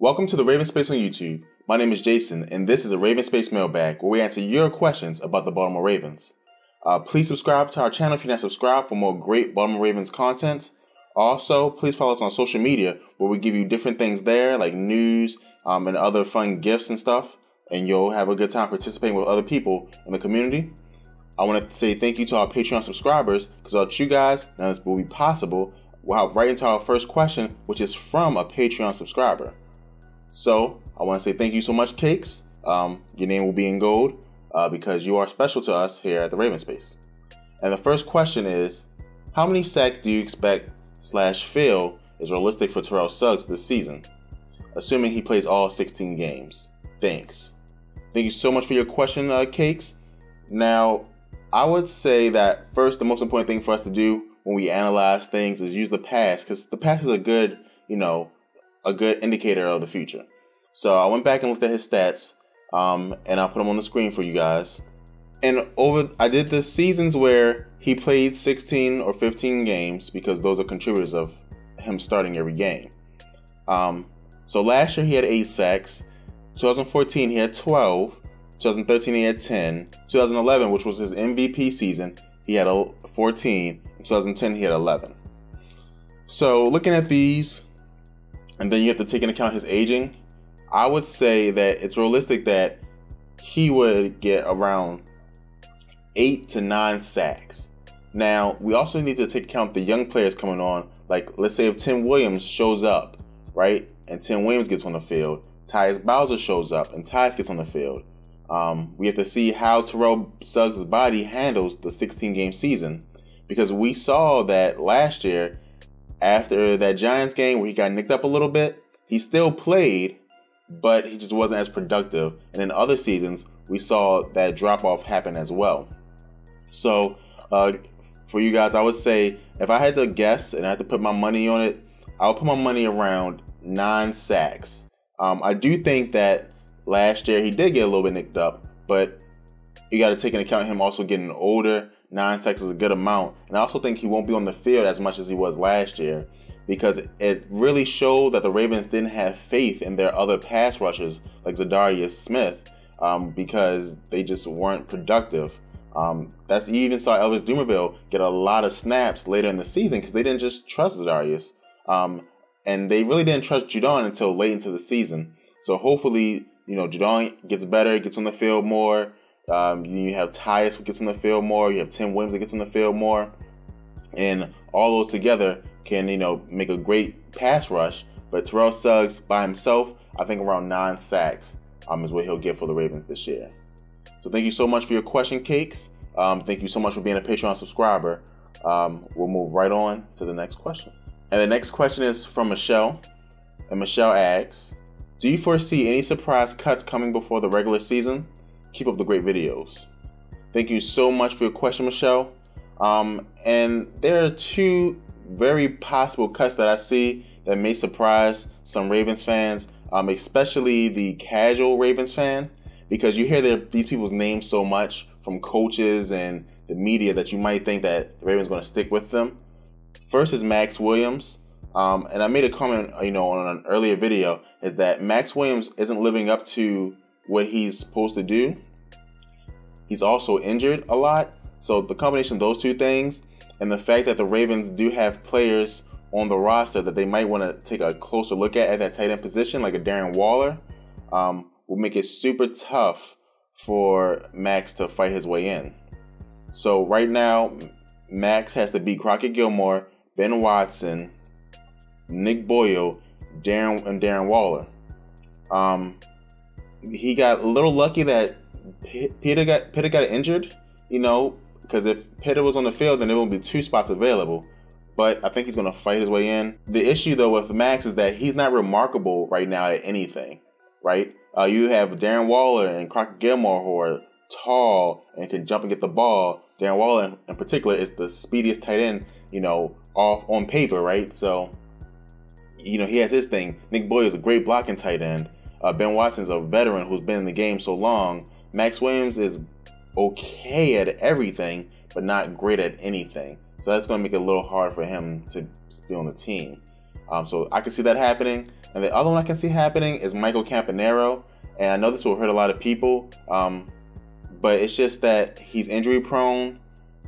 Welcome to the RavensSpace on YouTube. My name is Jason, and this is a RavensSpace Mailbag where we answer your questions about the Baltimore Ravens. Please subscribe to our channel if you're not subscribed for more great Baltimore Ravens content. Also, please follow us on social media where we give you different things there like news and other fun gifts and stuff, and you'll have a good time participating with other people in the community. I want to say thank you to our Patreon subscribers, because without you guys, none of this will be possible. We'll hop right into our first question, which is from a Patreon subscriber. So, I want to say thank you so much, Cakes. Your name will be in gold because you are special to us here at the RavensSpace. And the first question is, how many sacks do you expect / feel is realistic for Terrell Suggs this season, assuming he plays all 16 games? Thanks. Thank you so much for your question, Cakes. Now, I would say that first, the most important thing for us to do when we analyze things is use the past, because the past is a good, a good indicator of the future. So I went back and looked at his stats, and I'll put them on the screen for you guys. And I did the seasons where he played 16 or 15 games, because those are contributors of him starting every game. So last year he had 8 sacks. 2014 he had 12. 2013 he had 10. 2011, which was his MVP season, he had 14. In 2010 he had 11. So looking at these, and then you have to take into account his aging, I would say that it's realistic that he would get around 8 to 9 sacks. Now, we also need to take account the young players coming on. Like, let's say if Tim Williams shows up, right, and Tim Williams gets on the field, Tyus Bowser shows up and Tyus gets on the field. We have to see how Terrell Suggs' body handles the 16-game season, because we saw that last year, after that Giants game where he got nicked up a little bit, he still played, but he just wasn't as productive. And in other seasons, we saw that drop-off happen as well. So, for you guys, I would say, if I had to guess and I had to put my money on it, I would put my money around 9 sacks. I do think that last year he did get a little bit nicked up, but you got to take into account him also getting older. 9 sacks is a good amount. And I also think he won't be on the field as much as he was last year, because it really showed that the Ravens didn't have faith in their other pass rushers like Lardarius Smith, because they just weren't productive. You even saw Elvis Dumervil get a lot of snaps later in the season because they didn't just trust Lardarius. And they really didn't trust Judon until late into the season. So hopefully, Judon gets better, gets on the field more. You have Tyus who gets on the field more. You have Tim Williams that gets on the field more. And all those together can, make a great pass rush. But Terrell Suggs by himself, I think around 9 sacks is what he'll get for the Ravens this year. So thank you so much for your question, Cakes. Thank you so much for being a Patreon subscriber. We'll move right on to the next question. And the next question is from Michelle. And Michelle asks, do you foresee any surprise cuts coming before the regular season? Keep up the great videos. Thank you so much for your question, Michelle. And there are 2 very possible cuts that I see that may surprise some Ravens fans, especially the casual Ravens fan, because you hear these people's names so much from coaches and the media that you might think that the Ravens are going to stick with them. First is Max Williams. And I made a comment, on an earlier video, is that Max Williams isn't living up to what he's supposed to do. He's also injured a lot. So the combination of those 2 things and the fact that the Ravens do have players on the roster that they might want to take a closer look at that tight end position, like a Darren Waller, will make it super tough for Max to fight his way in. So right now, Max has to beat Crockett Gilmore, Ben Watson, Nick Boyle, Darren Waller. He got a little lucky that Peter got injured, because if Peter was on the field, then there would be 2 spots available. But I think he's going to fight his way in. The issue, though, with Max is that he's not remarkable right now at anything, right? You have Darren Waller and Crockett Gilmore who are tall and can jump and get the ball. Darren Waller, in particular, is the speediest tight end, off on paper, right? So, he has his thing. Nick Boyle is a great blocking tight end. Ben Watson's a veteran who's been in the game so long. Max Williams is okay at everything, but not great at anything. So that's going to make it a little hard for him to be on the team. So I can see that happening. And the other one I can see happening is Michael Campanaro. And I know this will hurt a lot of people, but it's just that he's injury prone.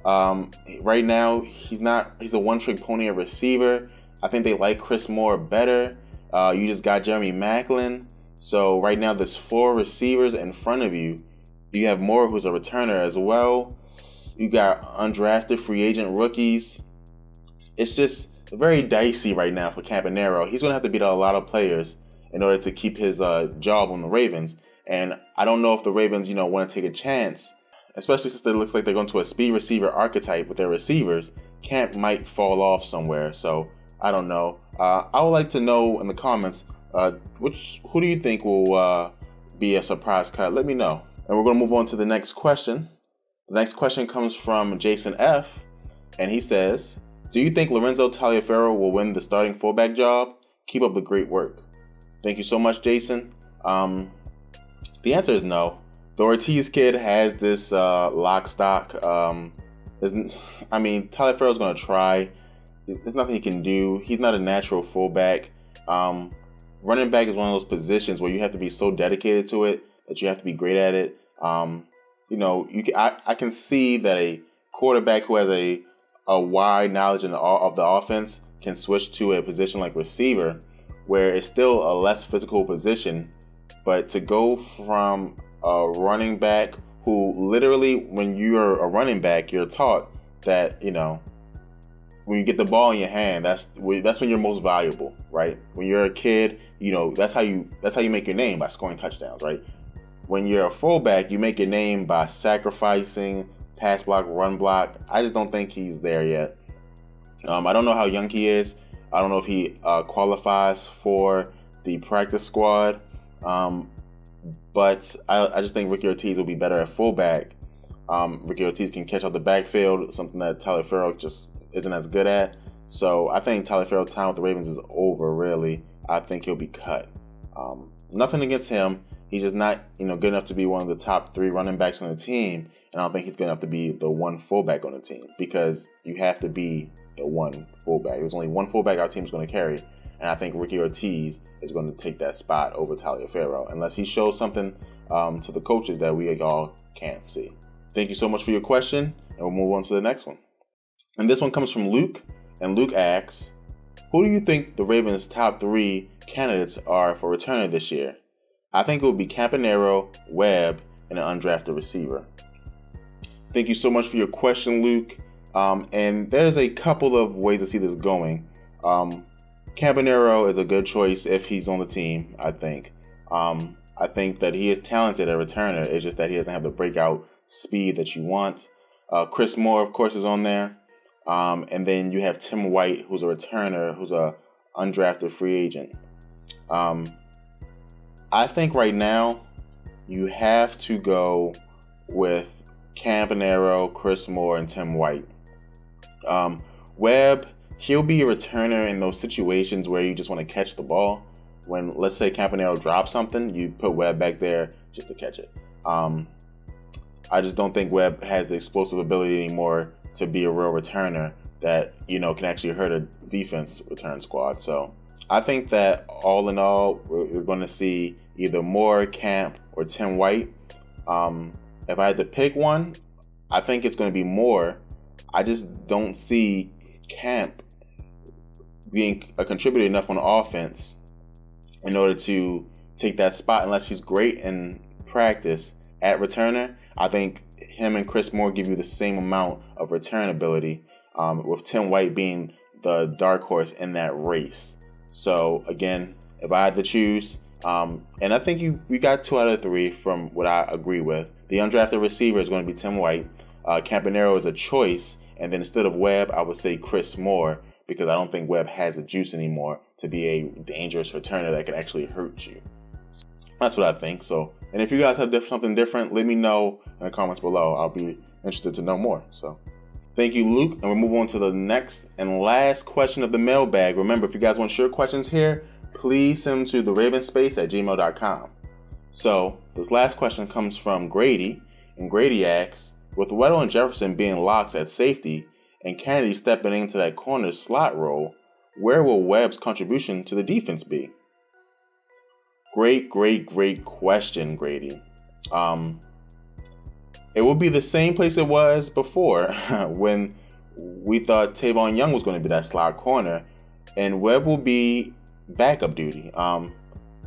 Right now, he's a one-trick pony at receiver. I think they like Chris Moore better. You just got Jeremy Maclin. So right now, there's 4 receivers in front of you. You have Moore, who's a returner as well. You got undrafted free agent rookies. It's just very dicey right now for Campanaro. He's going to have to beat out a lot of players in order to keep his job on the Ravens. And I don't know if the Ravens, want to take a chance, especially since it looks like they're going to a speed receiver archetype with their receivers. Camp might fall off somewhere. So I don't know. I would like to know in the comments, who do you think will be a surprise cut? Let me know. And we're going to move on to the next question. The next question comes from Jason F. And he says, do you think Lorenzo Taliaferro will win the starting fullback job? Keep up the great work. Thank you so much, Jason. The answer is no. The Ortiz kid has this lock stock. Taliaferro's going to try. There's nothing he can do. He's not a natural fullback. Running back is one of those positions where you have to be so dedicated to it that you have to be great at it. I can see that a quarterback who has a wide knowledge of the offense can switch to a position like receiver, where it's still a less physical position. But to go from a running back who literally, when you're a running back, you're taught that, when you get the ball in your hand, that's when you're most valuable, right? When you're a kid, that's how you make your name, by scoring touchdowns, right? When you're a fullback, you make your name by sacrificing, pass block, run block. I just don't think he's there yet. I don't know how young he is. I don't know if he qualifies for the practice squad. But I just think Ricky Ortiz will be better at fullback. Ricky Ortiz can catch out the backfield, something that Taliaferro just isn't as good at. So I think Taliaferro's time with the Ravens is over, really. I think he'll be cut. Nothing against him. He's just not, good enough to be one of the top 3 running backs on the team. And I don't think he's good enough to be the one fullback on the team, because you have to be the one fullback. There's only one fullback our team's going to carry. And I think Ricky Ortiz is going to take that spot over Taliaferro, unless he shows something to the coaches that we all can't see. Thank you so much for your question, and we'll move on to the next one. And this one comes from Luke, and Luke asks, who do you think the Ravens' top 3 candidates are for returner this year? I think it would be Campanaro, Webb, and an undrafted receiver. Thank you so much for your question, Luke. And there's a couple of ways to see this going. Campanaro is a good choice if he's on the team, I think. I think that he is talented at returner. It's just that he doesn't have the breakout speed that you want. Chris Moore, of course, is on there. And then you have Tim White, who's a returner, who's a undrafted free agent. I think right now you have to go with Campanaro, Chris Moore, and Tim White. Webb, he'll be a returner in those situations where you just want to catch the ball. When, let's say, Campanaro drops something, you put Webb back there just to catch it. I just don't think Webb has the explosive ability anymore to be a real returner that, can actually hurt a defense return squad. So I think that all in all, we're going to see either Moore, Camp, or Tim White. If I had to pick one, I think it's going to be Moore. I just don't see Camp being a contributor enough on offense in order to take that spot unless he's great in practice at returner. I think him and Chris Moore give you the same amount of return ability, with Tim White being the dark horse in that race. So again, if I had to choose, and I think we got 2 out of 3 from what I agree with. The undrafted receiver is going to be Tim White. Campanaro is a choice, and then instead of Webb, I would say Chris Moore, because I don't think Webb has the juice anymore to be a dangerous returner that can actually hurt you. So that's what I think. So, and if you guys have something different, let me know in the comments below. I'll be interested to know more. So thank you, Luke. And we'll move on to the next and last question of the mailbag. Remember, if you guys want your questions here, please send them to TheRavensSpace@gmail.com. So this last question comes from Grady, and Grady asks, with Weddle and Jefferson being locks at safety and Kennedy stepping into that corner slot role, where will Webb's contribution to the defense be? Great question, Grady. It will be the same place it was before when we thought Tavon Young was going to be that slot corner, and Webb will be backup duty. I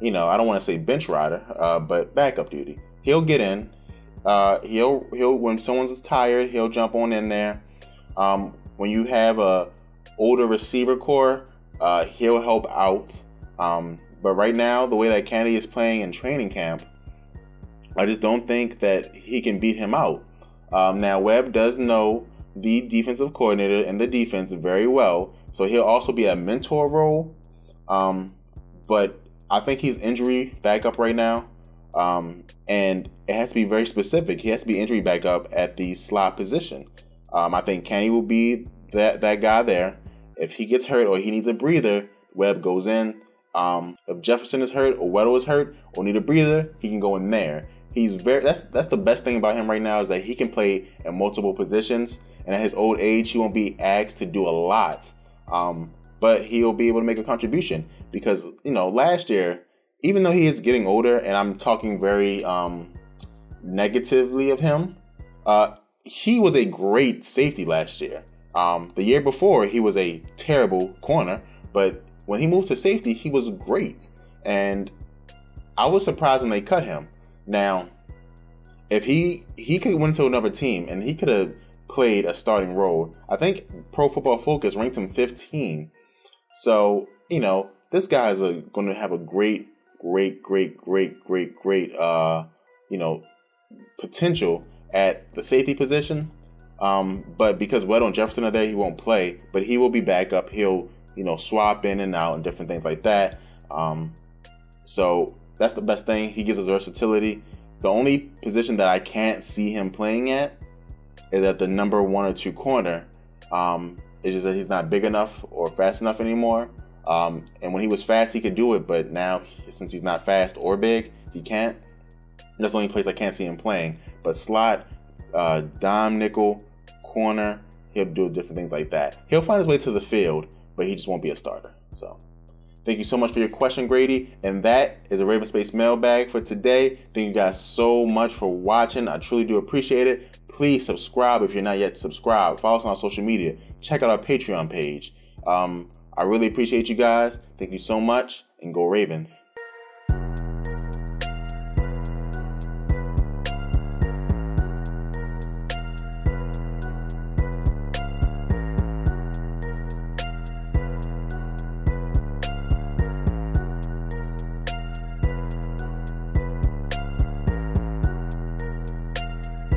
don't want to say bench rider, but backup duty. He'll get in. He'll when someone's tired, he'll jump on in there. When you have a older receiver core, he'll help out. But right now, the way that Kennedy is playing in training camp, I just don't think that he can beat him out. Now, Webb does know the defensive coordinator and the defense very well, so he'll also be a mentor role. But I think he's injury backup right now, and it has to be very specific. He has to be injury backup at the slot position. I think Kenny will be that guy there. If he gets hurt or he needs a breather, Webb goes in. If Jefferson is hurt or Weddle is hurt or need a breather, he can go in there. That's the best thing about him right now, is that he can play in multiple positions, and at his old age, he won't be asked to do a lot. But he'll be able to make a contribution because, last year, even though he is getting older, and I'm talking very negatively of him, he was a great safety last year. The year before, he was a terrible corner, but when he moved to safety, he was great. And I was surprised when they cut him. Now, if he could win to another team and he could have played a starting role, I think Pro Football Focus ranked him 15. So, this guy is going to have a great, potential at the safety position. But because Weddle and Jefferson are there, he won't play, but he will be back up. He'll, swap in and out and different things like that. So that's the best thing. He gives us versatility. The only position that I can't see him playing at is at the number 1 or 2 corner. It's just that he's not big enough or fast enough anymore. And when he was fast, he could do it, but now since he's not fast or big, he can't. That's the only place I can't see him playing. But slot, dime, nickel, corner, he'll do different things like that. He'll find his way to the field, but he just won't be a starter. So thank you so much for your question, Grady. And that is a RavensSpace mailbag for today. Thank you guys so much for watching. I truly do appreciate it. Please subscribe if you're not yet subscribed. Follow us on our social media. Check out our Patreon page. I really appreciate you guys. Thank you so much, and go Ravens.